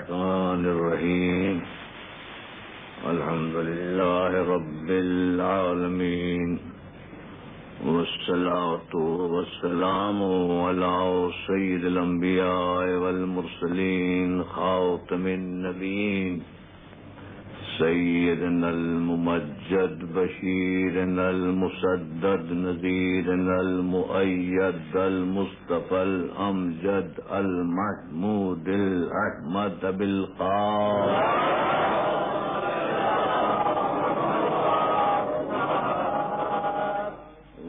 الرحمن الرحيم الحمد لله رب العالمين والصلاة والسلام على سيد الأنبياء والمرسلين خاتم النبيين سيدنا الممجد بشيرنا المسدد نذيرنا المؤيد المصطفى الأمجد المحمود الأحمد بالقاف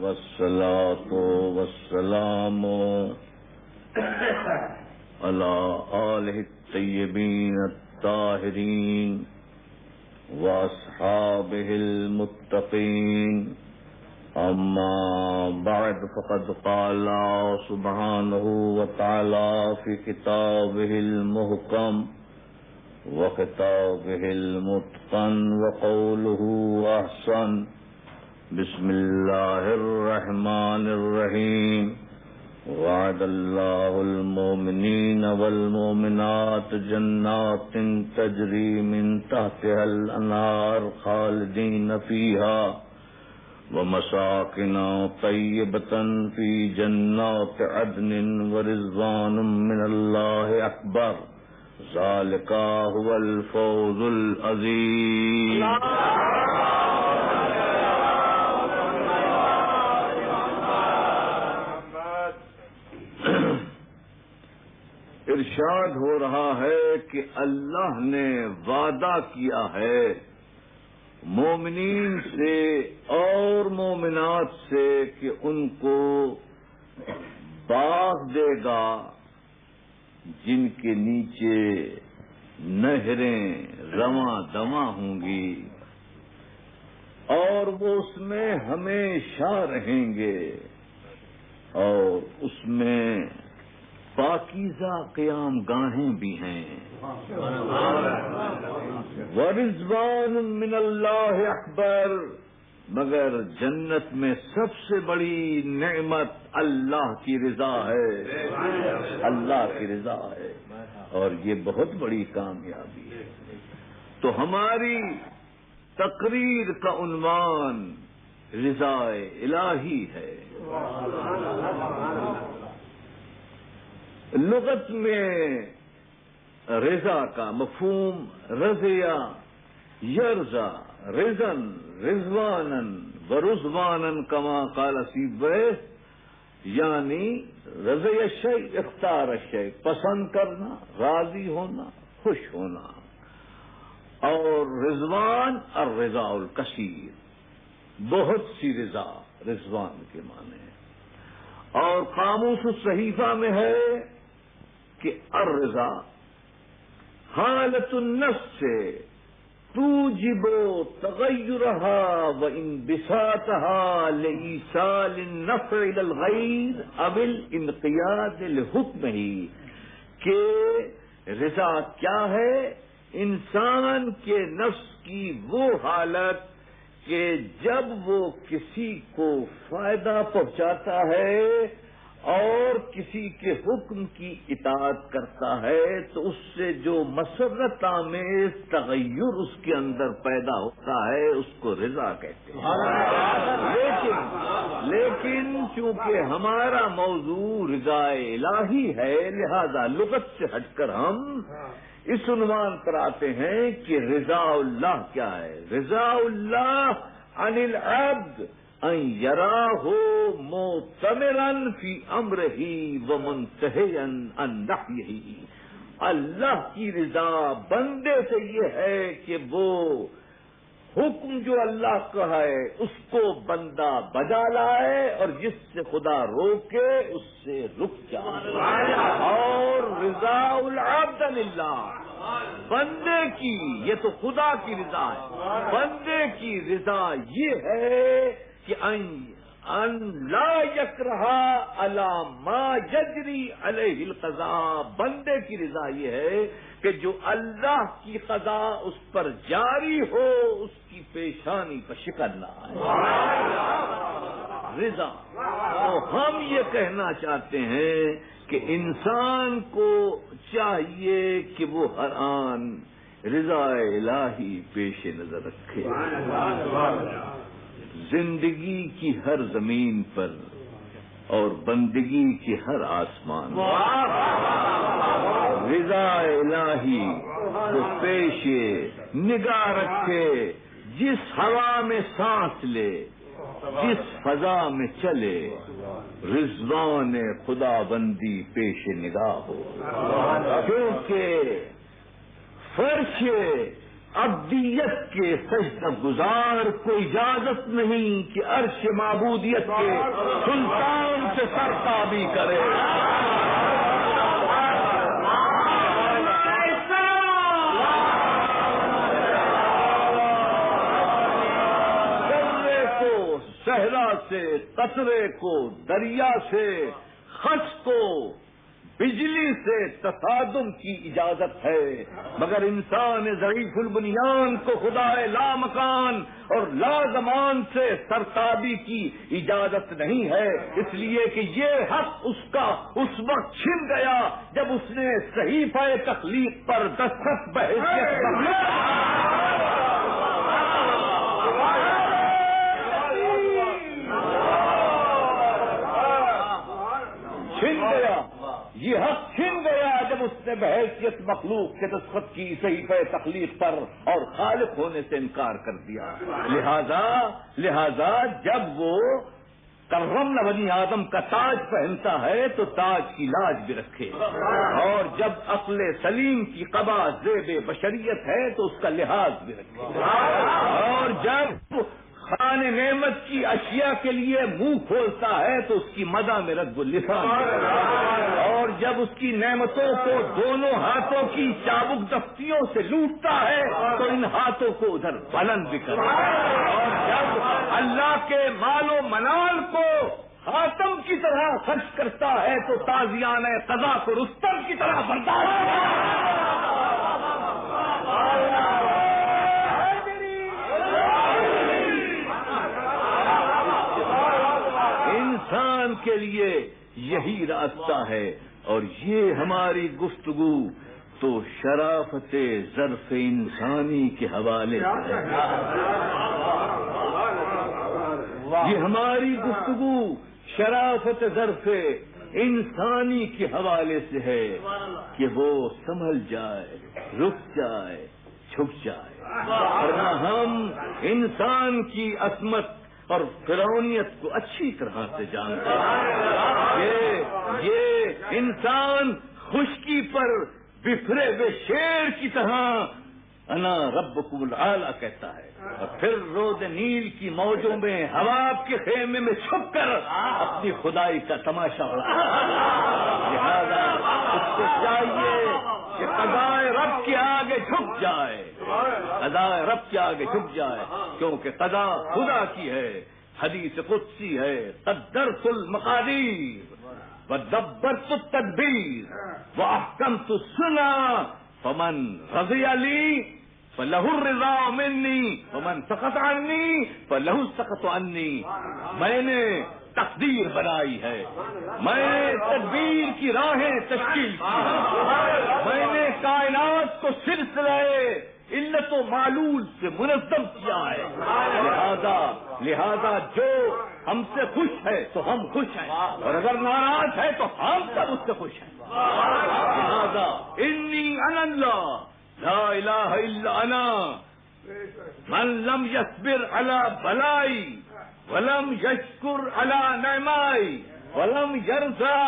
والصلاة والسلام على آله الطيبين الطاهرين وأصحابه المتقين أما بعد فقد قال سبحانه وتعالى في كتابه المحكم وخطابه المتقن وقوله أحسن بسم الله الرحمن الرحيم وعد الله المؤمنين والمؤمنات جنات تجري من تحتها الأنهار خالدين فيها ومساكن طيبة في جنات عدن ورضوان من الله أكبر ذلك هو الفوز العظيم. ارشاد ہو رہا ہے کہ اللہ نے وعدہ کیا ہے مومنین سے اور مومنات سے کہ ان کو باغ دے گا جن کے نیچے نہریں رواں دواں ہوں گی اور وہ اس میں ہمیشہ رہیں گے اور اس میں پاکیزہ قیام گاہیں بھی ہیں. وَرِضْوَانٌ مِّنَ اللَّهِ أَكْبَرُ مگر جنت میں سب سے بڑی نعمت اللہ کی رضا ہے. اللہ کی رضا ہے اور یہ بہت بڑی کامیابی ہے. تو ہماری تقریر کا عنوان رضا الہی ہے. لغت میں رضا کا مفہوم رضیا یرضا رضن رضوانن ورضوانن کما قال سیبویہ یعنی رضی الشیء اختار الشیء پسند کرنا راضی ہونا خوش ہونا اور رضوان الرضا الکثیر بہت سی رضا رضوان کے معنی ہے. اور قاموس الصحیفہ میں ہے کہ الرضا حالت النفس سے توجب تغیرها وانبساطها لإيصال النفع إلى الغير أو الانقياد لحكمه کہ رضا کیا ہے؟ انسان کے نفس کی وہ حالت کہ جب وہ کسی کو فائدہ پہنچاتا ہے اور کسی کے حکم کی اطاعت کرتا ہے تو اس سے جو مسرت آمیز تغیر اس کے اندر پیدا ہوتا ہے اس کو رضا کہتے ہیں. لیکن چونکہ ہمارا موضوع رضا الہی ہے لہذا لغت سے ہٹ کر ہم اس عنوان پر آتے ہیں کہ رضا اللہ کیا ہے. رضا اللہ عن العبد ان یراہ معتمرا فی امرہ ومنتہیا عن نہیہ. اللہ کی رضا بندے سے یہ ہے کہ وہ حکم جو اللہ کا ہے اس کو بندہ بجا لائے اور جس سے خدا روکے اس سے رک جائے. اور رضا العبد للہ بندے کی یہ تو خدا کی رضا ہے. بندے کی رضا یہ ہے کہ ان لا یکرہ علی ما یجری علیہ القضاء. بندے کی رضا یہ ہے کہ جو اللہ کی قضا اس پر جاری ہو اس کی پیشانی پر شکن نہ آئے. رضا. تو ہم یہ کہنا چاہتے ہیں کہ انسان کو چاہیے کہ وہ ہر آن رضا الہی پیش نظر رکھے. زندگی کی ہر زمین پر اور بندگی کی ہر آسمان رضا الہی کو پیش نگاہ رکھے. جس ہوا میں سانس لے، جس فضا میں چلے، رضوان خدا بندی پیش نگاہ ہو. کیونکہ فرش ابدیت کے سجدہ گزار کو اجازت نہیں کہ عرش معبودیت کے سلطان سے سرتابی کرے. صحرا سے قطرے کو، دریا سے خس کو، بجلی سے تصادم کی اجازت ہے، مگر انسان ضعیف البنیان کو خدا لا مکان اور لا زمان سے سرتابی کی اجازت نہیں ہے. اس لیے کہ یہ حق اس کا اس وقت چھن گیا جب اس نے صحیفہ تخلیق پر دستخط بحیثیت یہ حق چھن گیا جب اس نے بحیثیت مخلوق کے دستخط کی صحیفہ تخلیق پر اور خالق ہونے سے انکار کر دیا. لہذا جب وہ کرمنا بنی آدم کا تاج پہنتا ہے تو تاج کی لاج بھی رکھے، اور جب عقل سلیم کی قبا زیب بشریت ہے تو اس کا لحاظ بھی رکھے، اور جب خان نعمت کی اشیاء کے لیے منہ کھولتا ہے تو اس کی مدح میں رد اللسان، اور جب اس کی نعمتوں کو دونوں ہاتھوں کی چابک دستیوں سے لوٹتا ہے تو ان ہاتھوں کو ادھر بلند بھی کرتا ہے، اور جب اللہ کے مال و منال کو خاتم کی طرح خرچ کرتا ہے تو تازیان قضا کو رستم کی طرح برداشت. انسان کے لیے یہی راستہ ہے، اور یہ ہماری گفتگو تو شرافت ظرف انسانی کے حوالے سے ہے. یہ ہماری گفتگو شرافت ظرف انسانی کے حوالے سے ہے کہ وہ سنبھل جائے، رک جائے، چھپ جائے، ورنہ ہم انسان کی عصمت اور فرعونیت کو اچھی طرح سے جانتے ہیں. یہ انسان خشکی پر بفرے ہوئے شیر کی طرح انا ربکم الاعلی کہتا ہے، اور پھر رود نیل کی موجوں میں حواب کے خیمے میں چھپ کر اپنی خدائی کا تماشا اڑاتا ہے. لہذا اس کو چاہیے کہ قضائے رب کے آگے جھک جائے، قضائے رب کے آگے جھک جائے، کیونکہ قضا خدا کی ہے. حدیث قدسی ہے، قدرت المقادیر ودبرت التدبیر واحکمت الصنع فمن رضی لی فلہ الرضا منی ومن سقط عنی فلہ السقط عنی. میں نے تقدیر بنائی ہے، میں نے تدبیر کی راہیں تشکیل کی ہیں، میں نے کائنات کو سلسلہ علت و معلول سے منظم کیا ہے. لہذا جو ہم سے خوش ہے تو ہم خوش ہیں، اور اگر ناراض ہے تو ہم سب اس سے خوش ہیں. لہذا انی انا اللہ لا الہ الا انا من لم یصبر علی بلائی ولم یشکر علی نعمائی ولم یرضى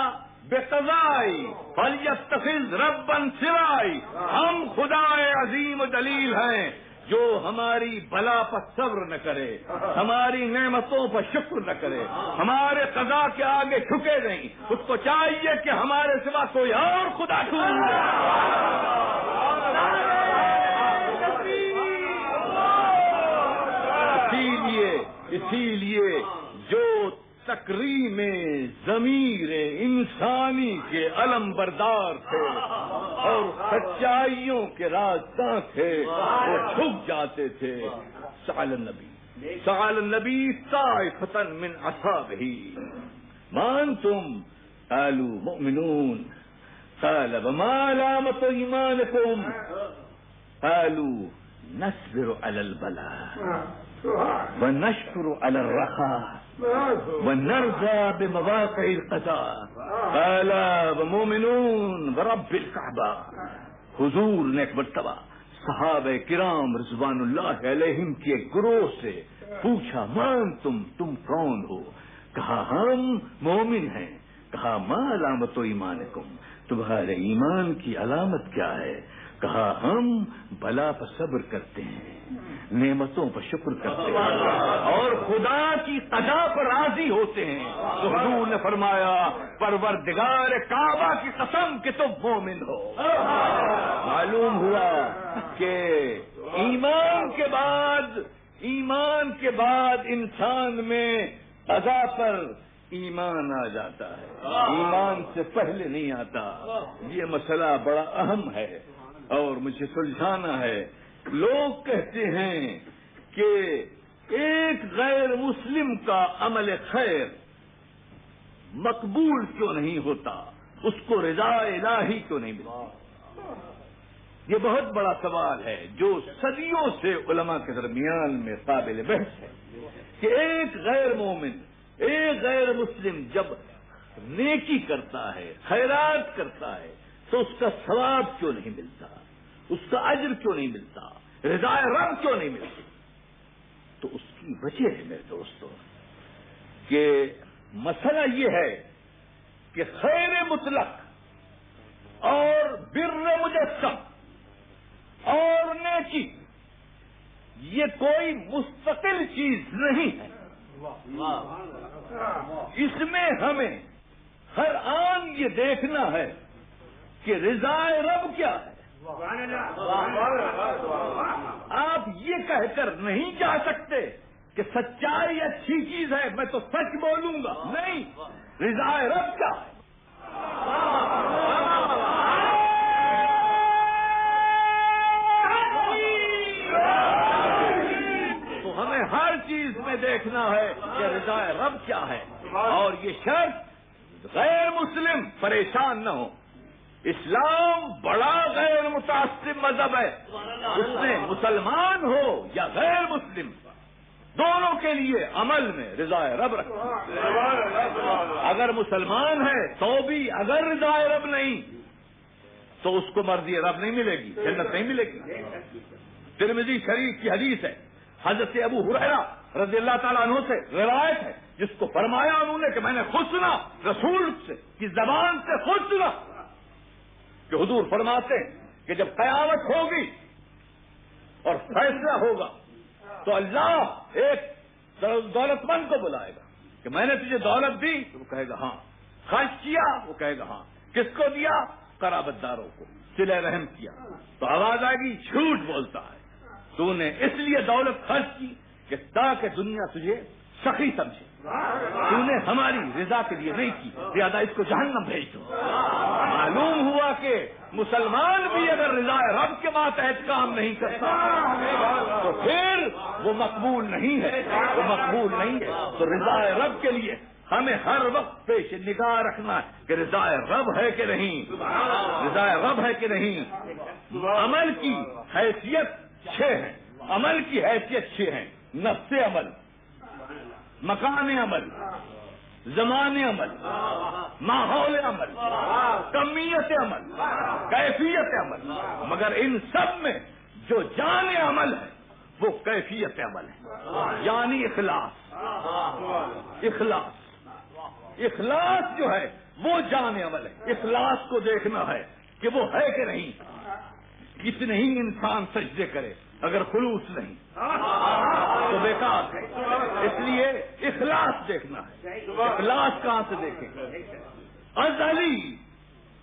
بقضائی فلیتخذ ربا سوائی. ہم خدا عظیم و جلیل ہیں جو ہماری بلا پر صبر نہ کرے، ہماری نعمتوں پر شکر نہ کرے، ہمارے قضا کے آگے جھکے نہیں. اس کو چاہیے کہ ہمارے سوا کوئی اور خدا ڈھونڈے. اسی لیے جو تکریم ضمیر انسانی کے علم بردار تھے اور سچائیوں کے راستہ تھے وہ جھک جاتے تھے. سأل النبی سأل النبي طائفة من أصحابه ما أنتم؟ قالوا مؤمنون. قال وما علامة إيمانكم؟ قالوا نصبر على البلاء ونشكر على الرخاء ونرضى بمواقع القضاء. قال ومؤمنون ورب الكعبة. حضور نے ایک مرتبہ صحابہ کرام رضوان اللہ علیہم کے ایک گروہ سے پوچھا مان تم کون ہو؟ کہا ہم مومن ہیں. کہا ما علامت ایمانکم، تمہارے ایمان کی علامت کیا ہے؟ کہا ہم بلا پر صبر کرتے ہیں، نعمتوں پر شکر کرتے ہیں اور خدا کی قضا پر راضی ہوتے ہیں. تو حضور نے فرمایا پروردگار کعبہ کی قسم کہ تم مومن ہو. معلوم ہوا کہ ایمان کے بعد انسان میں قضا پر ایمان آ جاتا ہے، ایمان سے پہلے نہیں آتا. یہ مسئلہ بڑا اہم ہے اور مجھے سلجھانا ہے. لوگ کہتے ہیں کہ ایک غیر مسلم کا عمل خیر مقبول کیوں نہیں ہوتا، اس کو رضا الہی کیوں نہیں ملتی؟ یہ بہت بڑا سوال ہے جو صدیوں سے علماء کے درمیان میں قابل بحث ہے کہ ایک غیر مومن، ایک غیر مسلم جب نیکی کرتا ہے، خیرات کرتا ہے تو اس کا ثواب کیوں نہیں ملتا، اس کا اجر کیوں نہیں ملتا، رضا رب کیوں نہیں ملتی؟ تو اس کی وجہ ہے میرے دوستوں کہ مسئلہ یہ ہے کہ خیر مطلق اور بر مجسم اور نیکی یہ کوئی مستقل چیز نہیں ہے. اس میں ہمیں ہر آن یہ دیکھنا ہے کہ رضا رب کیا ہے. آپ یہ کہہ کر نہیں جا سکتے کہ سچائی اچھی چیز ہے میں تو سچ بولوں گا. نہیں، رضا رب کیا ہے. تو ہمیں ہر چیز میں دیکھنا ہے کہ رضا رب کیا ہے. اور یہ شرط غیر مسلم پریشان نہ ہو. اسلام بڑا غیر متعصب مذہب ہے. اس میں مسلمان ہو یا غیر مسلم دونوں کے لیے عمل میں رضا رب رکھنا. اگر مسلمان ہے تو بھی اگر رضا رب نہیں تو اس کو مرضی رب نہیں ملے گی، جنت نہیں ملے گی. ترمذی شریف کی حدیث ہے، حضرت ابو ہریرہ رضی اللہ تعالیٰ عنہ سے روایت ہے جس کو فرمایا انہوں نے کہ میں نے خود سنا رسول سے کی زبان سے خود سنا کہ حضور فرماتے ہیں کہ جب قیامت ہوگی اور فیصلہ ہوگا تو اللہ ایک دولت مند کو بلائے گا کہ میں نے تجھے دولت دی، تو وہ کہے گا ہاں. خرچ کیا، وہ کہے گا ہاں. کس کو دیا؟ قرابت داروں کو، صلہ رحم کیا. تو آواز آئے گی جھوٹ بولتا ہے، تو نے اس لیے دولت خرچ کی کہ تاکہ دنیا تجھے سخی سمجھے، تو نے ہماری رضا کے لیے نہیں کی، لہذا اس کو جہنم بھیج دو. معلوم ہوا کہ مسلمان بھی اگر رضا رب کے ماتحت کام نہیں کرتا تو پھر وہ مقبول نہیں ہے، وہ مقبول نہیں ہے. تو رضا رب کے لیے ہمیں ہر وقت پیش نگاہ رکھنا ہے کہ رضا رب ہے کہ نہیں، رضا رب ہے کہ نہیں. عمل کی حیثیت 6 ہے، عمل کی حیثیت 6 ہے: نفس عمل، مکان عمل، زمان عمل، ماحول عمل، کمیت عمل، کیفیت عمل. مگر ان سب میں جو جان عمل ہے وہ کیفیت عمل ہے، یعنی اخلاص. اخلاص جو ہے وہ جان عمل ہے. اخلاص کو دیکھنا ہے کہ وہ ہے کہ نہیں. کتنے ہی انسان سجدے کرے اگر خلوص نہیں تو بیکار ہے. اس لیے اخلاص دیکھنا ہے. اخلاص کہاں سے دیکھیں؟ ازلی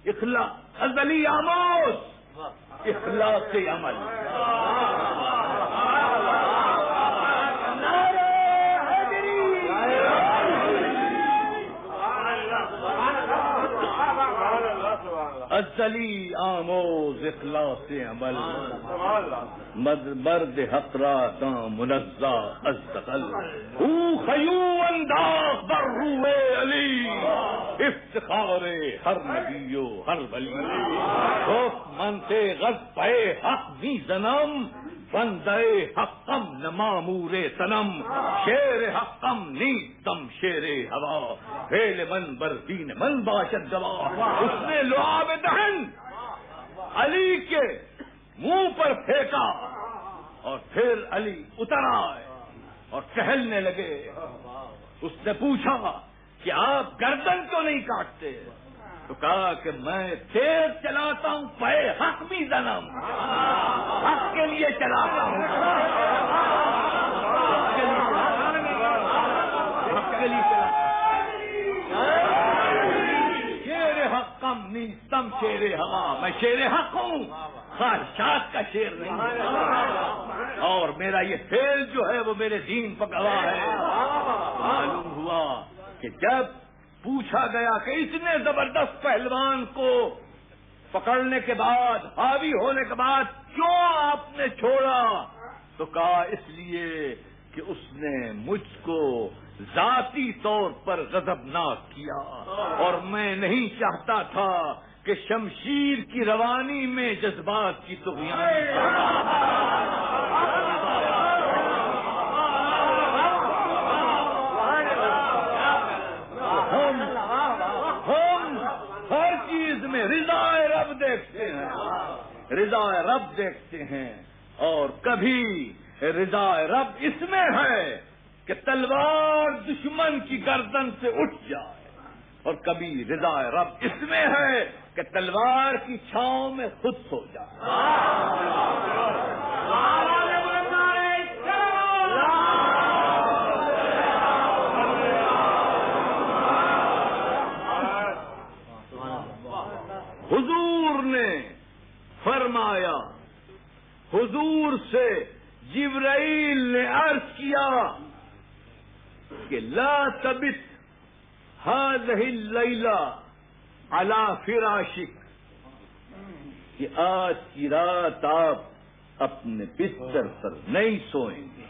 اخلاص، ازلی آموز اخلاص عمل. ازلی آموز اخلاص عمل، مرد حق را دام منزہ ازدقل، او خیو انداز بر روح علی، افتخار ہر نبی و ہر ولی، خوف منتے غضب حق می زنم، بندے حقم نہ مامور تنم، شیر حقم نیستم شیر ہوا، فعل من بر دین من باشد گواہ، اس نے لعاب دہن علی کے منہ پر پھینکا اور پھر علی اتر آئے اور ٹہلنے لگے. اس نے پوچھا کہ آپ گردن کیوں نہیں کاٹتے؟ تو کہا کہ میں تیز چلاتا ہوں، پے حق بھی زنم، حق کے لیے چلاتا ہوں، حق کے لیے شیر حق کم نیستم شیر ہوا، میں شیر حق ہوں، خواہشات کا شیر نہیں، اور میرا یہ فعل جو ہے وہ میرے دین پر گواہ ہے. معلوم ہوا کہ جب پوچھا گیا کہ اتنے زبردست پہلوان کو پکڑنے کے بعد، حاوی ہونے کے بعد کیوں آپ نے چھوڑا؟ تو کہا اس لیے کہ اس نے مجھ کو ذاتی طور پر غضبناک کیا، اور میں نہیں چاہتا تھا کہ شمشیر کی روانی میں جذبات کی طغیان. میں رضا رب دیکھتے ہیں، رضا رب دیکھتے ہیں، اور کبھی رضا رب اس میں ہے کہ تلوار دشمن کی گردن سے اٹھ جائے، اور کبھی رضا رب اس میں ہے کہ تلوار کی چھاؤں میں خود سو جائے. حضور نے فرمایا، حضور سے جبرائیل نے عرض کیا کہ لا تبت هذه الليلة على فراشك، کہ آج کی رات آپ اپنے بستر پر نہیں سوئیں گے.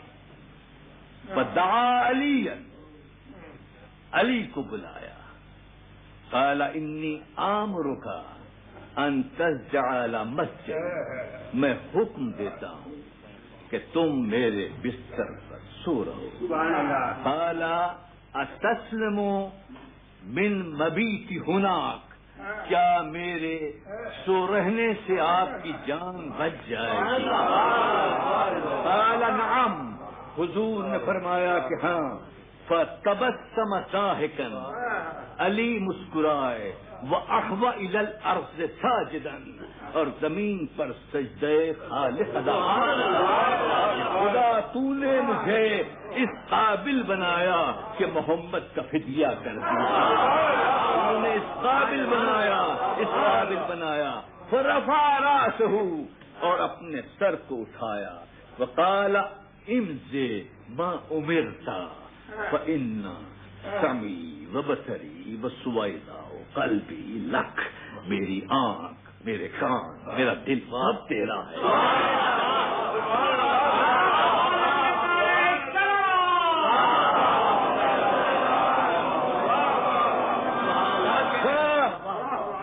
فدعا علی، علی کو بلایا، قال انی آمرک ان تجعل مسجد، میں حکم دیتا ہوں کہ تم میرے بستر پر سو رہو. قال اتسلم من مبیت ہناک، کیا میرے سو رہنے سے آپ کی جان بچ جائے گی؟ قال نعم، حضور نے فرمایا کہ ہاں. فتبسم ضاحکا، علی مسکرائے، وأحوى إلى الأرض ساجدا، اور زمین پر سجدے خالق ادا. خدا تو نے مجھے اس قابل بنایا کہ محمد کا فدیہ کر دیا، تو نے اس قابل بنایا، اس قابل بنایا. فرفع راسه، اور اپنے سر کو اٹھایا. وقال امضي ما امرت فإن سمعي وبصري وسويدا قلبی لک، میری آنکھ، میرے کان، میرا دل سب تیرا ہے.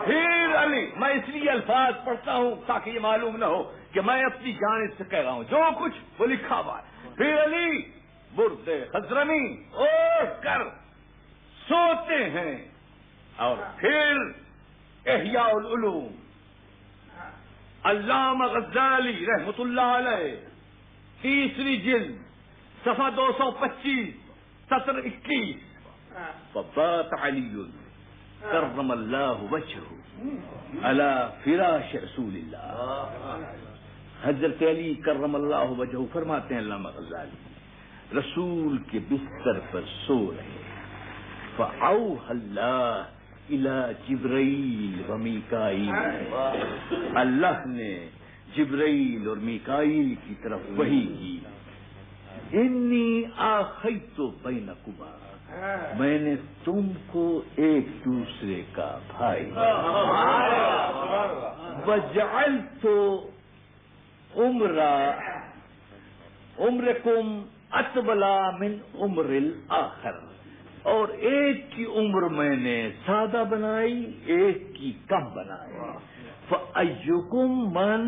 پھر علی، میں اس لیے الفاظ پڑھتا ہوں تاکہ یہ معلوم نہ ہو کہ میں اپنی جانب سے کہہ رہا ہوں، جو کچھ وہ لکھا ہوا ہے. پھر علی برد خضرمی اوڑھ کر سوتے ہیں، اور پھر احیاء العلوم علامہ غزالی رحمت اللہ علیہ، 3 جلد، صفحہ 225، سطر 21. فبات علی کرم اللہ وجہہ علی فراش رسول اللہ. حضرت علی کرم اللہ وجہہ فرماتے ہیں، علامہ غزالی رسول کے بستر پر سو رہے. فأوحى اللہ الى جبرائیل و میکائیل، اللہ نے جبرائیل اور میکائیل کی طرف وحی کی. انی آخیت بینکما، میں نے تم کو ایک دوسرے کا بھائی وجعلت عمرکم اطول من عمر الاخر، اور ایک کی عمر میں نے زیادہ بنائی، ایک کی کم بنائی۔ فَأَيُّكُمْ مَنْ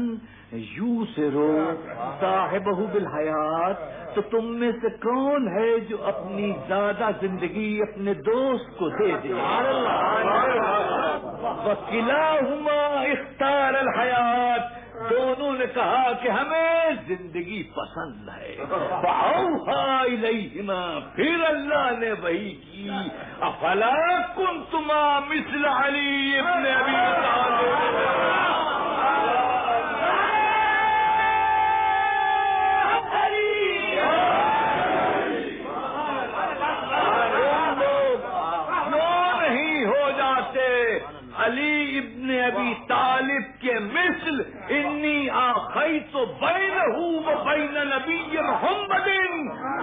يُوسِرُ صَاحِبَهُ بِالْحَيَاةِ، تو تم میں سے کون ہے جو اپنی زیادہ زندگی اپنے دوست کو دے دے؟ وَكِلَاهُمَا اخْتَارَ الْحَيَاةَ، دونوں نے کہا کہ ہمیں زندگی پسند ہے۔ فَأَوْحَىٰ إِلَيْهِمَا، پھر اللہ نے وحی کی، أَفَلَا كُنتُمَا مِثْلَ عَلِيِّ بْنِ أَبِي طَالِبٍ، علی ابن ابی طالب کے مثل، انی آخیت بینہ وبین نبی محمد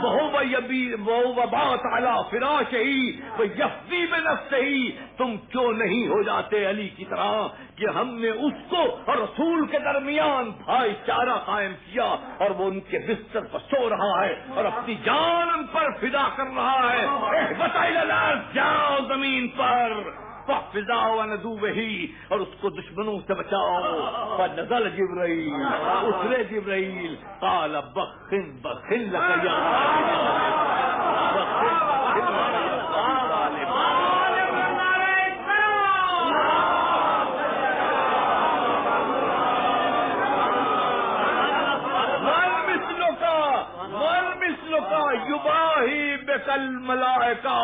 وہو بات علی فراشہ ویفدی بنفسہ، تم کیوں نہیں ہو جاتے علی کی طرح کہ ہم نے اس کو اور رسول کے درمیان بھائی چارہ قائم کیا، اور وہ ان کے بستر پر سو رہا ہے اور اپنی جان ان پر فدا کر رہا ہے۔ اہبط الی الارض، جاؤ زمین پر، فَاحْفِظَاهُ وَنَدُوبِهِ، اور اس کو دشمنوں سے بچاؤ۔ فَنَزَلَ جبرائیل، اترے جبرائیل، قال بخن بخن لك یا یباہی بک الملائکہ،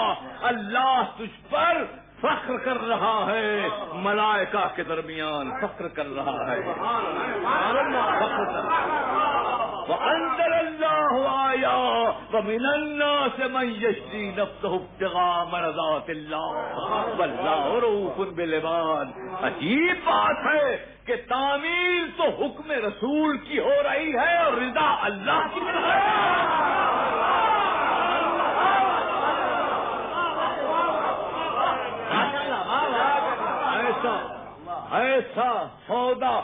اللہ تجھ پر فخر کر رہا ہے، ملائکہ کے درمیان فخر کر رہا ہے۔ وَأَنزَلَ اللَّهُ آيَاتٍ وَمِنَ النَّاسِ مَن يَشْرِي نَفْسَهُ ابْتِغَاءَ مَرْضَاتِ اللَّهِ وَاللَّهُ رَءُوفٌ بِالْعِبَادِ۔ عجیب بات ہے کہ تعمیل تو حکم رسول کی ہو رہی ہے اور رضا اللہ کی ہے۔ ایسا سودا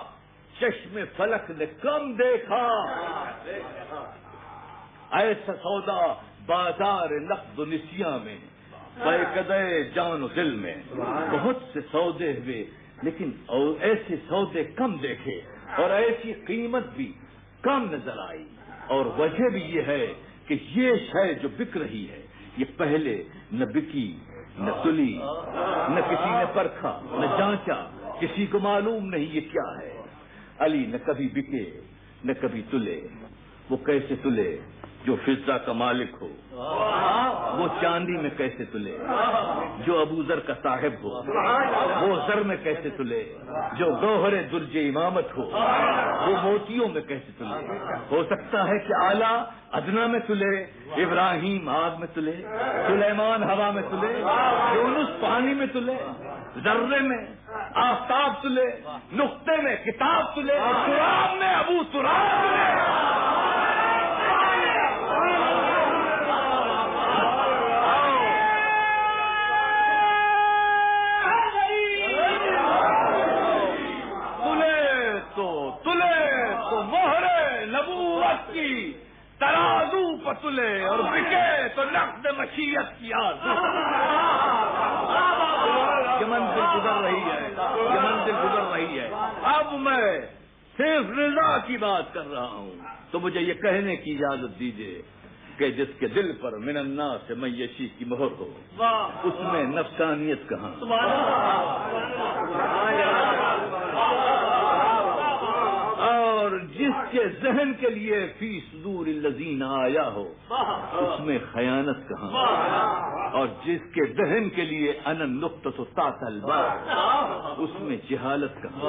چشم فلک نے کم دیکھا، ایسا سودا بازار نقد و نسیاں میں، بیقدے جان و دل میں بہت سے سودے ہوئے، لیکن ایسے سودے کم دیکھے اور ایسی قیمت بھی کم نظر آئی۔ اور وجہ بھی یہ ہے کہ یہ شے جو بک رہی ہے یہ پہلے نہ بکی، نہ تلی، نہ کسی نے پرکھا، نہ جانچا، کسی کو معلوم نہیں یہ کیا ہے۔ علی نہ کبھی بکے نہ کبھی تلے، وہ کیسے تلے؟ جو فضہ کا مالک ہو وہ چاندی میں کیسے تلے؟ جو ابو ذر کا صاحب ہو وہ زر میں کیسے تلے؟ جو گوہر درج امامت ہو وہ موتیوں میں کیسے تلے؟ ہو سکتا ہے کہ اعلیٰ ادنا میں تلے، ابراہیم آگ میں تلے، سلیمان ہوا میں تلے، یونس پانی میں تلے، ذرے میں آفتاب تلے، نقطے میں کتاب تلے، تراب میں ابو تراب تلے۔ ترازو پتلے اور بکے تو نقد مشیت کی آرزو۔ یہ منزل گزر رہی ہے، یہ منزل گزر رہی ہے۔ اب میں صرف رضا کی بات کر رہا ہوں، تو مجھے یہ کہنے کی اجازت دیجیے کہ جس کے دل پر من الناس من یشی کی مہر ہو اس میں نفسانیت کہاں؟ اور جس کے ذہن کے لیے فی صدور الذین آیا ہو اس میں خیانت کہاں؟ اور جس کے ذہن کے لیے انا النقطۃ تحت الباب اس میں جہالت کہاں؟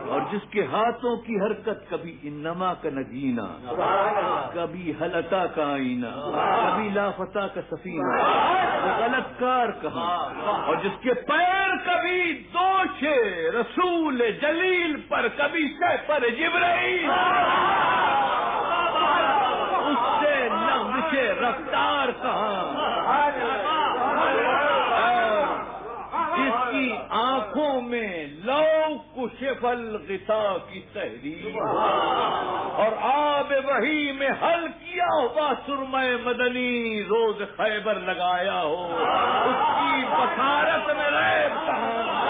اور جس کے ہاتھوں کی حرکت کبھی انما کا نگینا، کبھی حلتا کا آئینہ، کبھی لافتہ کا سفینہ، وہ غلط کار کہاں؟ اور جس کے پیر کبھی دوش رسول جلیل پر، کبھی پر جبرائیل، اس سے نغمہ پیچھے رفتار کہاں، جس کی آنکھوں میں لو کشف الغطا کی تحریر اور آب وحی میں حل کیا ہوا سرمہ مدنی روز خیبر لگایا ہو، اس کی بصارت میں ریب کہاں۔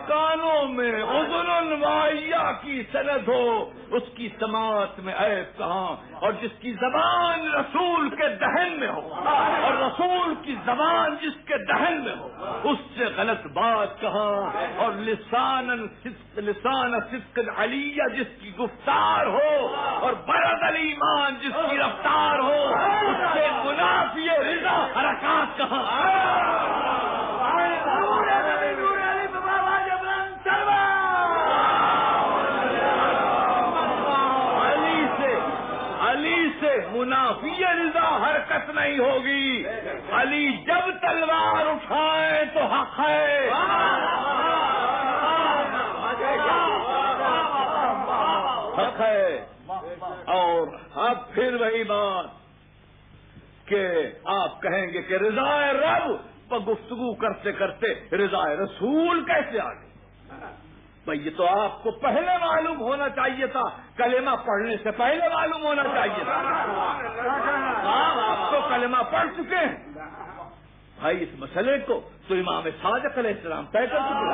کانوں میں اذن وائیا کی سند ہو، اس کی سماعت میں عیب کہاں، اور جس کی زبان رسول کے دہن میں ہو اور رسول کی زبان جس کے دہن میں ہو، اس سے غلط بات کہاں، اور لسان صدق علیہ جس کی گفتار ہو اور برد الایمان جس کی رفتار ہو، اس سے منافی رضا حرکات کہاں۔ منافی رضا حرکت نہیں ہوگی، علی جب تلوار اٹھائے تو حق ہے، حق ہے۔ اور اب پھر وہی بات کہ آپ کہیں گے کہ رضا رب پر گفتگو کرتے کرتے رضا رسول کیسے آ گئی؟ بھائی یہ تو آپ کو پہلے معلوم ہونا چاہیے تھا، کلمہ پڑھنے سے پہلے معلوم ہونا چاہیے تھا۔ آپ تو کلمہ پڑھ چکے ہیں بھائی، اس مسئلے کو تو امام صادق علیہ السلام طے کر چکے۔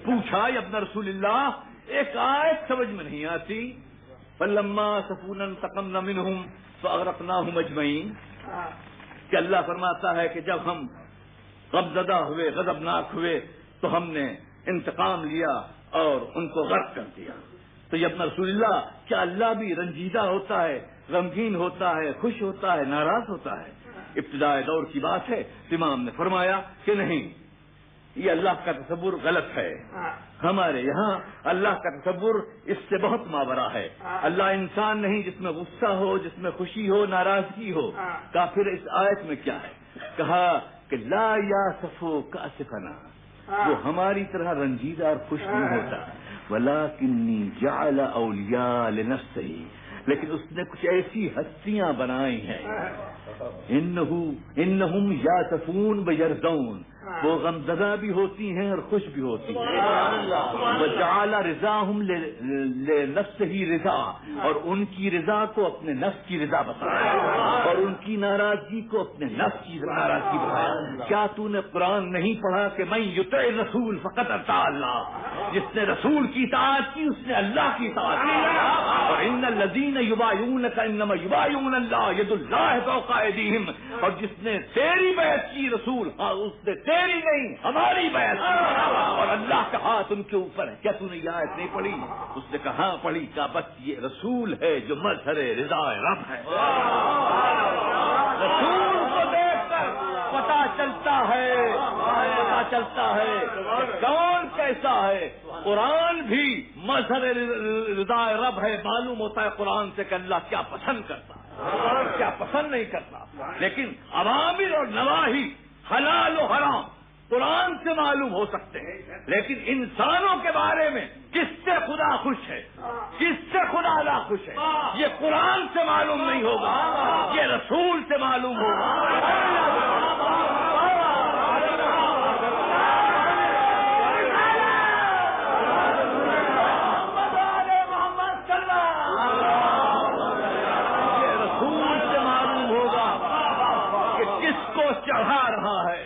پوچھا یا ابن رسول اللہ، ایک آیت سمجھ میں نہیں آتی، فَلَمَّا سَفُونَ انتَقَمْنَا مِنْهُمْ فَأَغْرَقْنَاهُمْ أَجْمَعِينَ، کہ اللہ فرماتا ہے کہ جب ہم غمزدہ ہوئے، غضبناک ہوئے تو ہم نے انتقام لیا اور ان کو غرق کر دیا۔ تو یہ اپنا رسول اللہ، کیا اللہ بھی رنجیدہ ہوتا ہے، غمگین ہوتا ہے، خوش ہوتا ہے، ناراض ہوتا ہے؟ ابتدائی دور کی بات ہے، امام نے فرمایا کہ نہیں، یہ اللہ کا تصور غلط ہے۔ ہمارے یہاں اللہ کا تصور اس سے بہت ماورا ہے۔ اللہ انسان نہیں جس میں غصہ ہو، جس میں خوشی ہو، ناراضگی ہو۔ کافر اس آیت میں کیا ہے؟ کہا کہ لا یاسفو کاسفنا، وہ ہماری طرح رنجیدہ اور خوش نہیں ہوتا، ولکنی جعل اولیاء لنفسہ، لیکن اس نے کچھ ایسی ہستیاں بنائی ہیں، انہم یاسفون ویرضون، وہ غمزدہ بھی ہوتی ہیں اور خوش بھی ہوتی ہیں۔ وجعل رضاہم لنفسہ رضا، اور ان کی رضا کو اپنے نفس کی رضا بتایا، اور ان کی ناراضگی کو اپنے نفس کی ناراضگی بتایا۔ کیا تو نے قرآن نہیں پڑھا کہ من یطع الرسول فقد اطاع اللہ، جس نے رسول کی اطاعت کی اس نے اللہ کی اطاعت کی، اور ان الذین یبایعونک انما یبایعون اللہ ید اللہ فوق ایدیہم، اور جس نے تیری بیعت کی رسول، اس نے تیری نہیں ہماری بیعت کی، اور اللہ کا ہاتھ ان کے اوپر ہے۔ کیا تو نے یہ آیت نہیں پڑھی؟ اس نے کہا ہاں پڑھی۔ کہا بس یہ رسول ہے جو مظہر رضا رب ہے۔ رسول کو دیکھ کر پتا چلتا ہے کہ کون کیسا ہے۔ قرآن بھی مظہر رضا رب ہے، معلوم ہوتا ہے قرآن سے کہ اللہ کیا پسند کرتا ہے، کیا پسند نہیں کرتا۔ لیکن اوامر اور نواہی، حلال و حرام قرآن سے معلوم ہو سکتے ہیں، لیکن انسانوں کے بارے میں کس سے خدا خوش ہے، کس سے خدا ناخوش ہے، یہ قرآن سے معلوم نہیں ہوگا، یہ رسول سے معلوم ہوگا۔ چڑھا رہا ہے،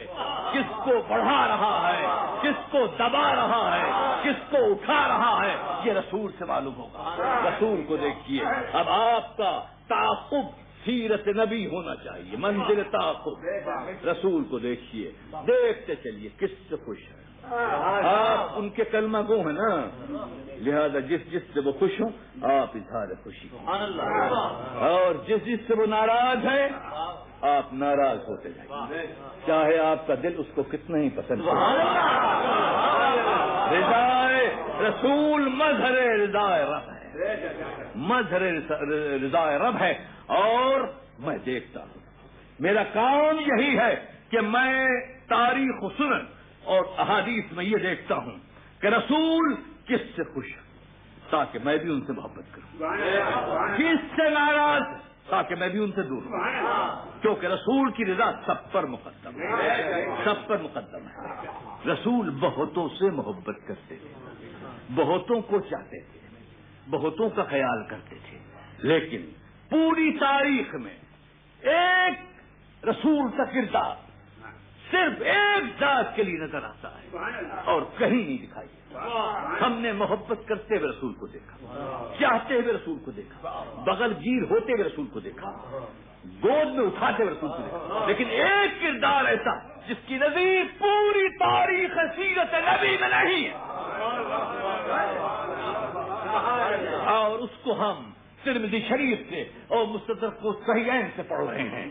کس کو بڑھا رہا ہے، کس کو دبا رہا ہے، کس کو اٹھا رہا ہے، یہ رسول سے معلوم ہوگا۔ رسول کو دیکھیے۔ اب آپ کا تعاقب سیرت نبی ہونا چاہیے، منزل تعاقب رسول کو دیکھیے، دیکھتے چلیے کس سے خوش ہے۔ آپ ان کے کلمہ گو ہیں نا، لہذا جس سے وہ خوش ہوں آپ اظہار خوشی، اور جس سے وہ ناراض ہے آپ ناراض ہوتے جائیں، چاہے آپ کا دل اس کو کتنا ہی پسند ہو۔ رضا رسول مظہر رضا رب ہے۔ مظہر رضا رب ہے، اور میں دیکھتا ہوں، میرا کام یہی ہے کہ میں تاریخ و سنن اور احادیث میں یہ دیکھتا ہوں کہ رسول کس سے خوش ہے تاکہ میں بھی ان سے محبت کروں، کس سے ناراض تاکہ میں بھی ان سے دور ہوں، کیونکہ رسول کی رضا سب پر مقدم ہے، سب پر مقدم ہے۔ رسول بہتوں سے محبت کرتے تھے، بہتوں کو چاہتے تھے، بہتوں کا خیال کرتے تھے، لیکن پوری تاریخ میں ایک رسول کا کردار صرف ایک ذات کے لیے نظر آتا ہے اور کہیں نہیں دکھائی۔ ہم نے محبت کرتے ہوئے رسول کو دیکھا، چاہتے ہوئے رسول کو دیکھا، بغل گیر ہوتے ہوئے رسول کو دیکھا، گود میں اٹھاتے ہوئے رسول کو دیکھا، لیکن ایک کردار ایسا جس کی نظیر پوری تاریخ سیرت نبی میں نہیں ہے، اور اس کو ہم ترمذی شریف سے اور مستدرک کو صحیحین سے پڑھ رہے ہیں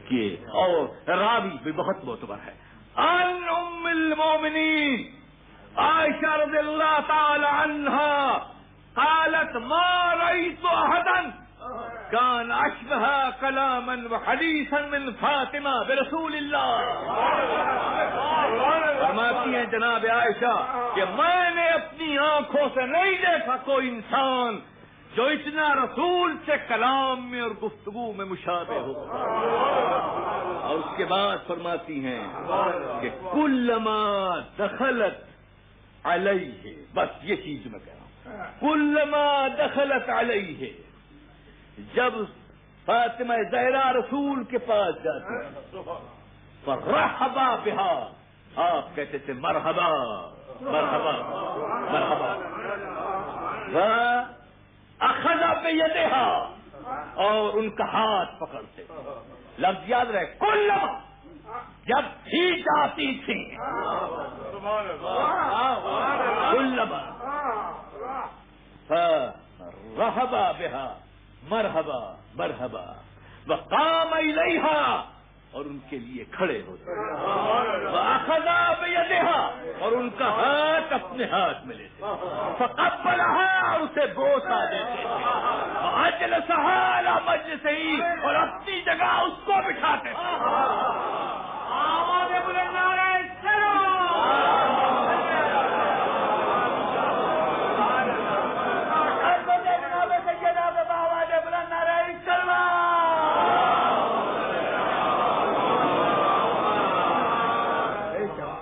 کہ اور راوی بھی بہت معتبر ہے، ان ام المومنین عائشہ رضی اللہ تعالی عنہا قالت ما رأيت احدا كان اشبه كلاما وحديثا من فاطمہ برسول اللہ۔ فرماتی ہیں جناب عائشہ کہ میں نے اپنی آنکھوں سے نہیں دیکھا کوئی انسان جو اتنا رسول سے کلام میں اور گفتگو میں مشابہ ہو، اور اس کے بعد فرماتی ہیں کہ کلما دخلت علیہ، بس یہ چیز میں کہہ رہا ہوں، کلما دخلت علیہ، جب فاطمہ زہرا رسول کے پاس جاتی فرحبا بہا، آپ کہتے تھے مرحبا مرحبا مرحبا، اخذ بیدہا، اور ان کا ہاتھ پکڑتے، لفظ یاد رہے، کلما، جب بھی جاتی تھی، کلما فرحبا بہا مرحبا مرحبا، وقام الیہا، اور ان کے لیے کھڑے ہوتے، وَأَخَذَ بِيَدِهَا، اور ان کا ہاتھ اپنے ہاتھ میں لیتے، فَقَبَّلَهَا، اور اسے بوسہ دیتے، وَأَجْلَسَهَا عَلَى مَجْلِسِهِ، اور اپنی جگہ اس کو بٹھاتے تھے۔ آواز بلند نعرہ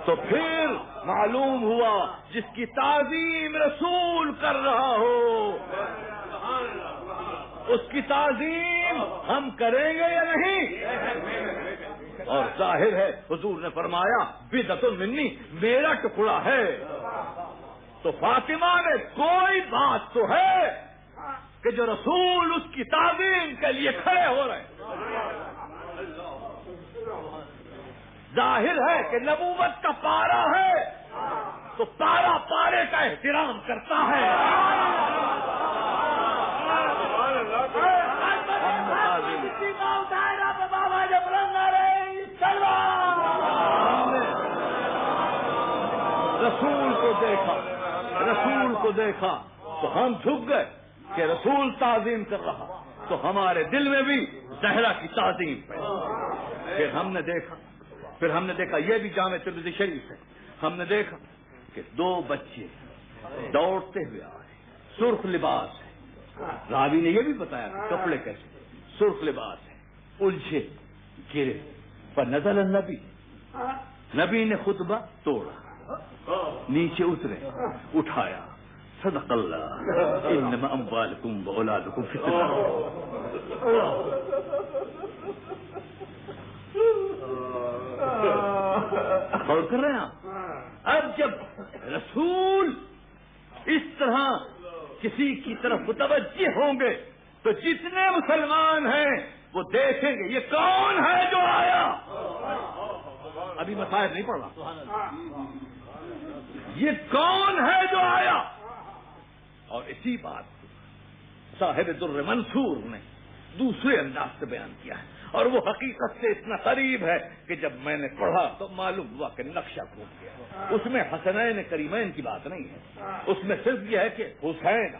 تو پھر معلوم ہوا جس کی تعظیم رسول کر رہا ہو اس کی تعظیم ہم کریں گے یا نہیں؟ اور ظاہر ہے حضور نے فرمایا بدعۃ منی، میرا ٹکڑا ہے، تو فاطمہ میں کوئی بات تو ہے کہ جو رسول اس کی تعظیم کے لیے کھڑے ہو رہے ہیں۔ ظاہر ہے کہ نبوت کا پارا ہے تو پارا پارے کا احترام کرتا ہے۔ رسول کو دیکھا تو ہم جھک گئے کہ رسول تعظیم کر رہا، تو ہمارے دل میں بھی زہرا کی تعظیم پہ۔ پھر ہم نے دیکھا یہ بھی جامع ترمذی شریف ہے، ہم نے دیکھا کہ دو بچے دوڑتے ہوئے آئے، سرخ لباس ہے، راوی نے یہ بھی بتایا کہ کپڑے کیسے، سرخ لباس ہے، الجھے گرے، پر نزل النبی، نبی نے خطبہ توڑا، نیچے اترے، اٹھایا، صدق اللہ انما اموالکم واولادکم فتنہ۔ غور کر رہے ہیں آپ؟ اب جب رسول اس طرح کسی کی طرف متوجہ ہوں گے تو جتنے مسلمان ہیں وہ دیکھیں گے یہ کون ہے جو آیا۔ ابھی مسائل نہیں پڑھ رہا، یہ کون ہے جو آیا، اور اسی بات کو صاحب در منصور نے دوسرے انداز سے بیان کیا ہے، اور وہ حقیقت سے اتنا قریب ہے کہ جب میں نے پڑھا تو معلوم ہوا کہ نقشہ کھول گیا۔ اس میں حسنین کریمین کی بات نہیں ہے، اس میں صرف یہ ہے کہ حسین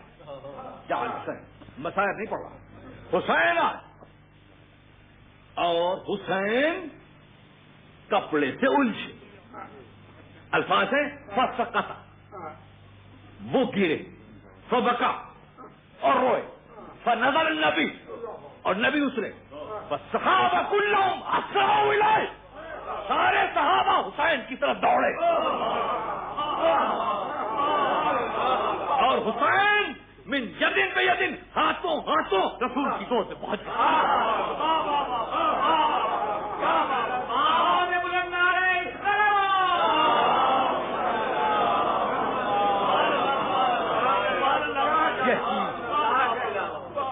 یا حسین، مسائل نہیں پڑھ رہا، حسین آئے اور حسین کپڑے سے الجھے، الفاظ ہیں فسقط، وہ گرے، فبکا اور روئے، فنظر النبی اور نبی اترے، فالصحابہ کلہم اسرعوا الیہ، سارے صحابہ حسین کی طرف دوڑے اور حسین من یدن بیدن، ہاتھوں ہاتھوں رسول کی گود میں پہنچ گئے۔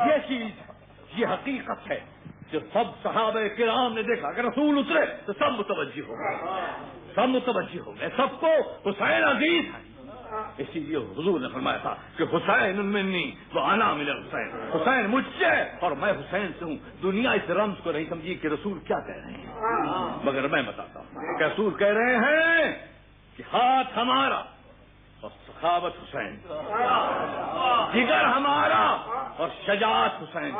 یہ چیز یہ حقیقت ہے جو سب صحابہ کرام نے دیکھا کہ رسول اترے تو سب متوجہ ہو گئے، سب متوجہ ہو گئے، سب کو حسین عزیز ہے۔ اسی لیے حضور نے فرمایا تھا کہ حسین منی وانا من الحسین، حسین مجھ سے اور میں حسین سے ہوں۔ دنیا اس رمز کو نہیں سمجھی کہ رسول کیا کہہ رہے ہیں، مگر میں بتاتا ہوں کہ رسول کہہ رہے ہیں کہ ہاتھ ہمارا اور سخاوت حسین، جگر ہمارا اور شجاعت حسین،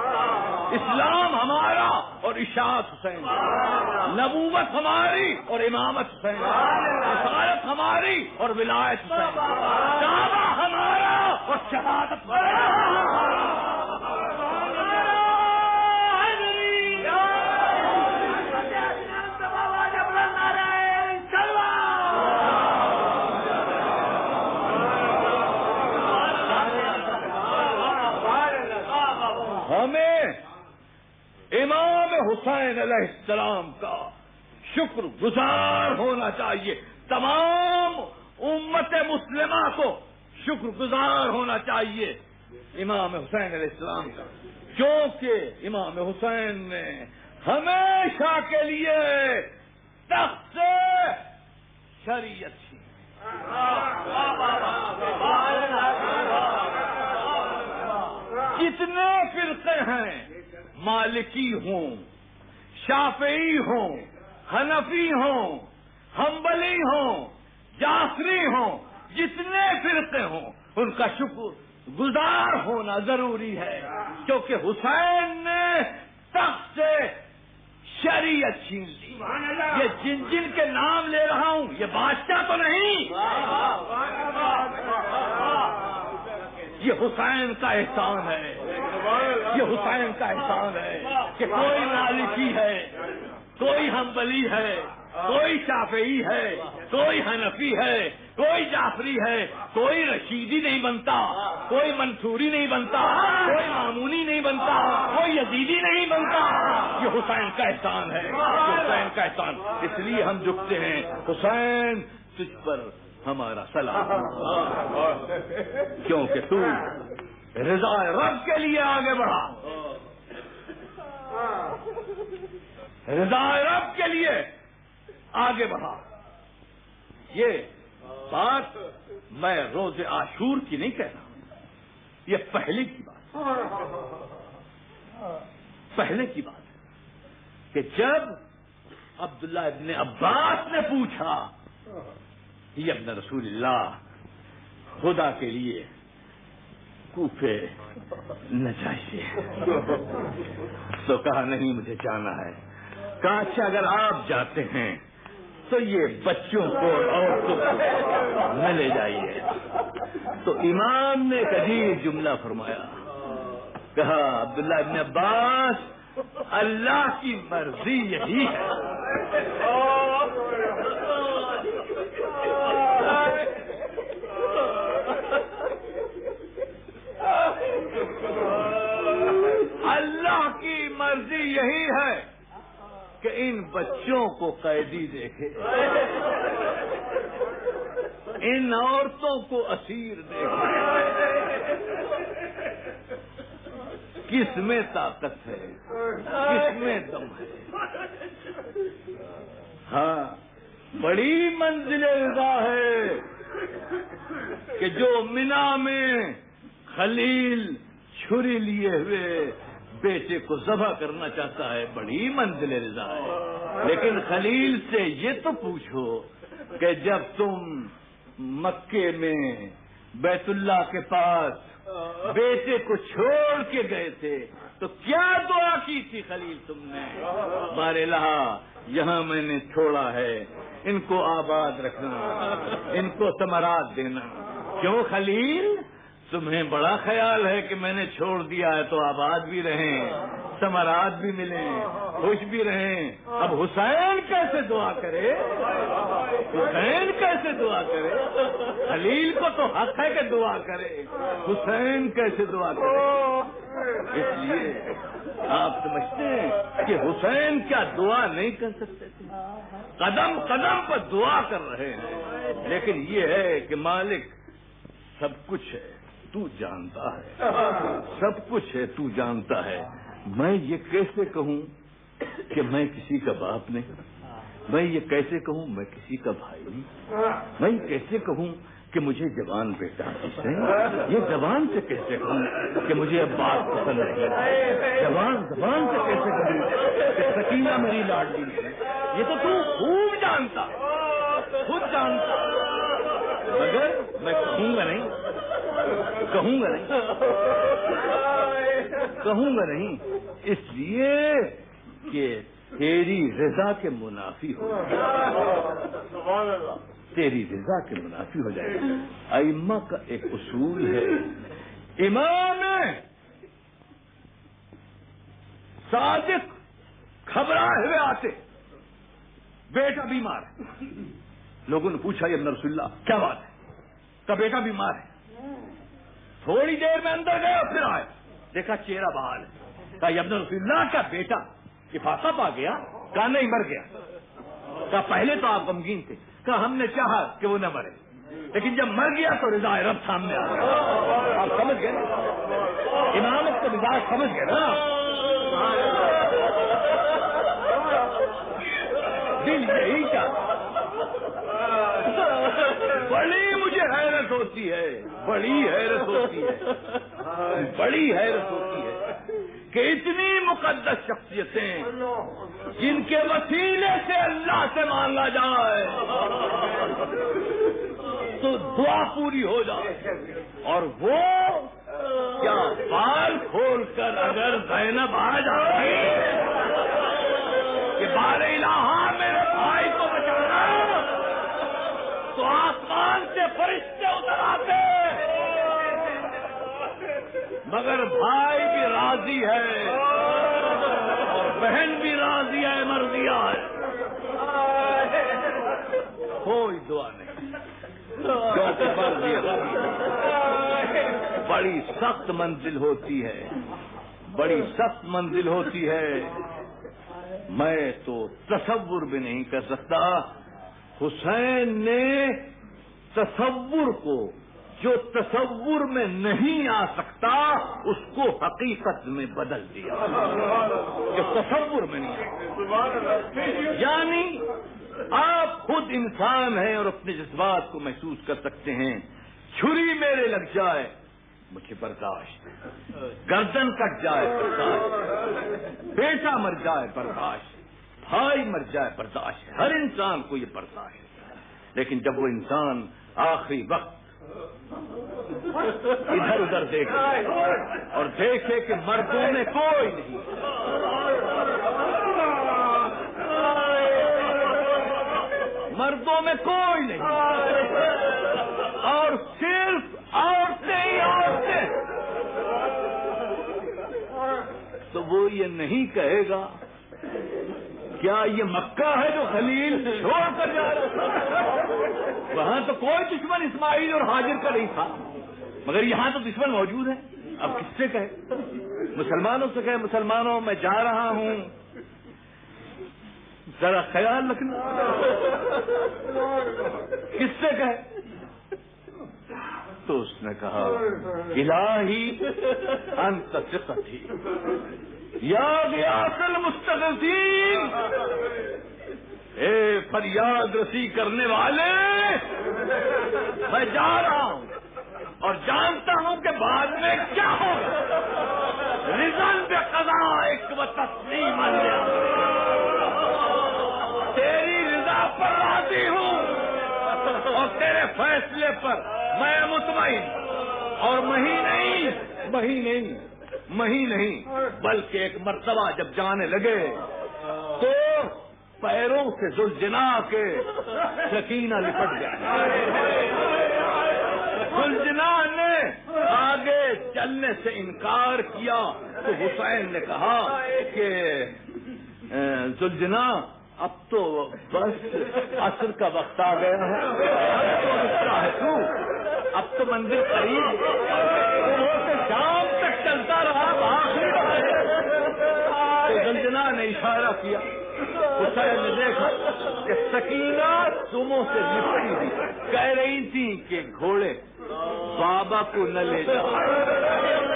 اسلام ہمارا اور اشاعت حسین، نبوت ہماری اور امامت حسین، رسالت ہماری اور ولایت حسین، کعبہ ہمارا اور شہادت حسین۔ ہمیں امام حسین علیہ السلام کا شکر گزار ہونا چاہیے، تمام امت مسلمہ کو شکر گزار ہونا چاہیے امام حسین علیہ السلام کا، کیونکہ امام حسین نے ہمیشہ کے لیے تخت سے شریعت چھینی۔ جتنے فرقے ہیں، مالکی ہوں، شافعی ہوں، حنفی ہوں، حنبلی ہوں، جعفری ہوں، جتنے فرقے ہوں ان کا شکر گزار ہونا ضروری ہے، کیونکہ حسین نے تخت سے شریعت چھین لی۔ یہ جن جن کے نام لے رہا ہوں یہ بادشاہ تو نہیں، یہ حسین کا احسان ہے، یہ حسین کا احسان ہے کہ کوئی مالکی ہے، کوئی حنبلی ہے، کوئی شافعی ہے، کوئی حنفی ہے، کوئی جعفری ہے، کوئی رشیدی نہیں بنتا، کوئی منصوری نہیں بنتا، کوئی مامونی نہیں بنتا، کوئی یزیدی نہیں بنتا۔ یہ حسین کا احسان ہے، یہ حسین کا احسان، اس لیے ہم جھکتے ہیں۔ حسین تجھ پر ہمارا سلام، کیونکہ تو رضا رب کے لیے آگے بڑھا، رضا رب کے لیے آگے بڑھا۔ یہ بات میں روز عاشور کی نہیں کہہ رہا، یہ پہلے کی بات، پہلے کی بات ہے کہ جب عبداللہ ابن عباس نے پوچھا یہ ابن رسول اللہ خدا کے لیے کوفے نہ چاہیے، تو کہا نہیں مجھے جانا ہے۔ کہا اچھا اگر آپ جاتے ہیں تو یہ بچوں کو عورتوں کو نہ لے جائیے۔ تو امام نے ایک عجیب جملہ فرمایا، کہا عبداللہ ابن عباس اللہ کی مرضی یہی ہے، اللہ کی مرضی یہی ہے کہ ان بچوں کو قیدی دیکھے، ان عورتوں کو اسیر دیکھے۔ کس میں طاقت ہے، کس میں دم ہے؟ ہاں بڑی منزل رضا ہے کہ جو منا میں خلیل چھری لیے ہوئے بیٹے کو ذبح کرنا چاہتا ہے، بڑی منزل رضا ہے۔ لیکن خلیل سے یہ تو پوچھو کہ جب تم مکے میں بیت اللہ کے پاس بیٹے کو چھوڑ کے گئے تھے تو کیا دعا کی تھی خلیل تم نے؟ بار الہ یہاں میں نے چھوڑا ہے، ان کو آباد رکھنا، ان کو ثمرات دینا۔ کیوں خلیل؟ تمہیں بڑا خیال ہے کہ میں نے چھوڑ دیا ہے تو آباد بھی رہیں، ثمرات بھی ملیں، خوش بھی رہیں۔ اب حسین کیسے دعا کرے؟ حسین کیسے دعا کرے؟ خلیل کو تو حق ہے کہ دعا کرے، حسین کیسے دعا کرے؟ اس لیے آپ سمجھتے ہیں کہ حسین کیا دعا نہیں کر سکتے تھے؟ قدم قدم پر دعا کر رہے ہیں، لیکن یہ ہے کہ مالک سب کچھ ہے، تو جانتا ہے، سب کچھ ہے، تو جانتا ہے۔ میں یہ کیسے کہوں کہ میں کسی کا باپ نہیں؟ میں یہ کیسے کہوں میں کسی کا بھائی نہیں؟ میں یہ کیسے کہوں کہ مجھے جوان بیٹا حسین؟ یہ زبان سے کیسے کہوں کہ مجھے اب بات پسند نہیں؟ زبان سے کیسے کہوں کہ سکینہ میری لاڈلی ہے؟ یہ تو خوب جانتا، خود جانتا، مگر میں کہوں گا نہیں، کہوں گا نہیں، اس لیے کہ تیری رضا کے منافی ہو جائے، تیری رضا کے منافی ہو جائے۔ ائمہ کا ایک اصول ہے، امام صادق گھبرائے ہوئے آتے، بیٹا بیمار ہے۔ لوگوں نے پوچھا یا رسول اللہ کیا بات ہے؟ کا بیٹا بیمار ہے۔ تھوڑی دیر میں اندر گئے اور پھر آئے، دیکھا چہرہ بحال ہے۔ کہا یا رسول اللہ کا بیٹا افاقہ پا گیا؟ کہا نہیں، مر گیا۔ کہا پہلے تو آپ غمگین تھے۔ کہا ہم نے چاہا کہ وہ نہ مرے، لیکن جب مر گیا تو رضا رب سامنے آ گیا۔ آپ سمجھ گئے امامت کا مزاج، سمجھ گئے نا؟ دل یہی چاہتا۔ بڑی مجھے حیرت ہوتی ہے، بڑی حیرت ہوتی ہے کہ اتنی مقدس شخصیتیں جن کے وسیلے سے اللہ سے مانگا جائے تو دعا پوری ہو جائے، اور وہ کیا بال کھول کر اگر زینب آ جاتی کہ بار الہ میرے بھائی کو بچانا، تو آسمان سے فرشتے اتر آتے، مگر بھائی بھی راضی ہے اور بہن بھی راضی ہے، مرضیہ ہے، کوئی دعا نہیں، کیونکہ مرضی بڑی سخت منزل ہوتی ہے، بڑی سخت منزل ہوتی ہے۔ میں تو تصور بھی نہیں کر سکتا، حسین نے تصور کو جو تصور میں نہیں آ سکتا اس کو حقیقت میں بدل دیا، جو تصور میں نہیں آ، یعنی آپ خود انسان ہیں اور اپنے جذبات کو محسوس کر سکتے ہیں۔ چھری میرے لگ جائے مجھے برداشت، گردن کٹ جائے برداشت، بیٹا مر جائے برداشت، بھائی مر جائے برداشت، ہر انسان کو یہ برداشت ہے۔ لیکن جب وہ انسان آخری وقت ادھر ادھر دیکھے اور دیکھے کہ مردوں میں کوئی نہیں، مردوں میں کوئی نہیں اور صرف عورتیں ہی عورتیں، تو وہ یہ نہیں کہے گا کیا یہ مکہ ہے جو خلیل چھوڑ کر جا رہا؟ وہاں تو کوئی دشمن اسماعیل اور حاجر کا نہیں تھا، مگر یہاں تو دشمن موجود ہے۔ اب کس سے کہے؟ مسلمانوں سے کہے مسلمانوں میں جا رہا ہوں، ذرا خیال رکھنا، کس سے کہے؟ تو اس نے کہا الہی انت ثقتی یا غیاث المستغیثین، اے فریاد رسی کرنے والے، میں جا رہا ہوں اور جانتا ہوں کہ بعد میں کیا ہوگا، رضا بقضائک و تسلیم علیہ، تیری رضا پر راضی ہوں اور تیرے فیصلے پر میں مطمئن، اور مہی نہیں بلکہ ایک مرتبہ جب جانے لگے تو پیروں سے زلجنا کے سکینہ لپٹ گیا. زلجنا نے آگے چلنے سے انکار کیا تو حسین نے کہا کہ زلجنا اب تو بس عصر کا وقت آ گیا ہے, اب تو منزل قریب, شام تک چلتا رہا. تو زلجنا نے اشارہ کیا. حسین نے دیکھا کہ سکینہ دموں سے لپٹی تھی, کہہ رہی تھی کہ گھوڑے بابا کو نہ لے جاؤ,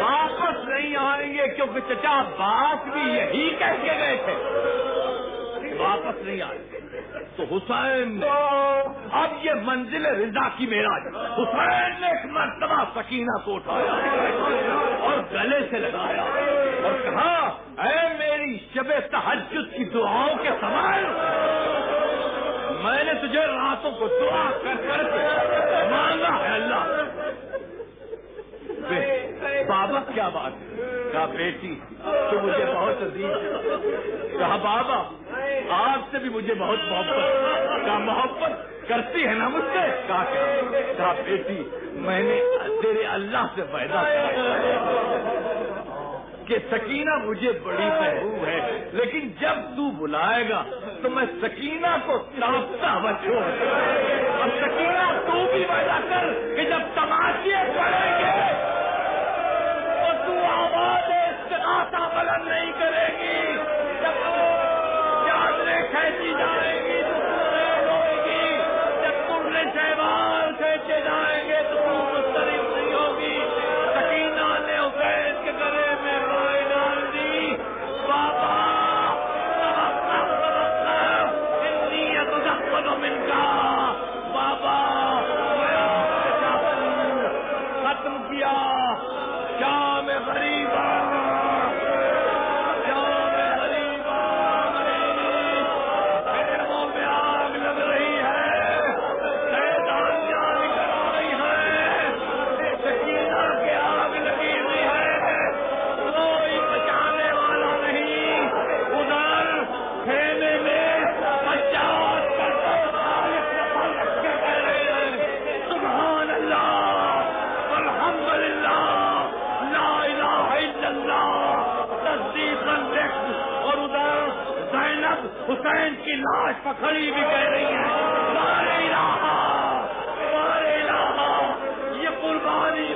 واپس نہیں آئیں گے, کیونکہ چچا عباس بھی یہی کہہ کے گئے تھے واپس نہیں آئیں گے. تو حسین اب یہ منزل رضا کی معراج. حسین نے ایک مرتبہ سکینہ کو اٹھایا اور گلے سے لگایا اور کہا, اے میری شب تہجد کی دعاؤں کے سامان, میں نے تجھے راتوں کو دعا کر کر کے مانگا ہے اللہ. بابا کیا بات ہے؟ کہا بیٹی تو مجھے بہت عزیز ہے. کہا بابا آپ سے بھی مجھے بہت محبت. کہا محبت کرتی ہے نا مجھ سے؟ کہا بیٹی میں نے تیرے اللہ سے وعدہ کیا کہ سکینہ مجھے بڑی محبوب ہے, لیکن جب تو بلائے گا تو میں سکینہ کو تڑپتا ہوا چھوڑ. اور سکینہ تو بھی وعدہ کر کہ جب تماشے پڑیں گے تو تو آواز استغاثہ بلند نہیں کرے گی, جب چادریں کھینچی جائیں گی تو تو روئے گی, جب ترنے شہباز کھینچے جائیں گے تو تو مسترب نہیں ہوگی. سکینہ نے حسین کے گلے میں رائے ڈال دی. بابا من کا بابا ختم کیا. شام غریبا میں آگ لگ رہی ہے, شیطانیاں نکل رہی ہیں, سکینہ کے آگ لگی ہوئی ہے, کوئی بچانے والا نہیں. ادھر کھیلے میں 50 سبحان اللہ الحمد للہ لا الہ الا اللہ تصدیقاً لکھ. اور ادھر زینب حسین کی لاش پکڑی بھی کہہ رہی ہے لا الہ, یہ قربانی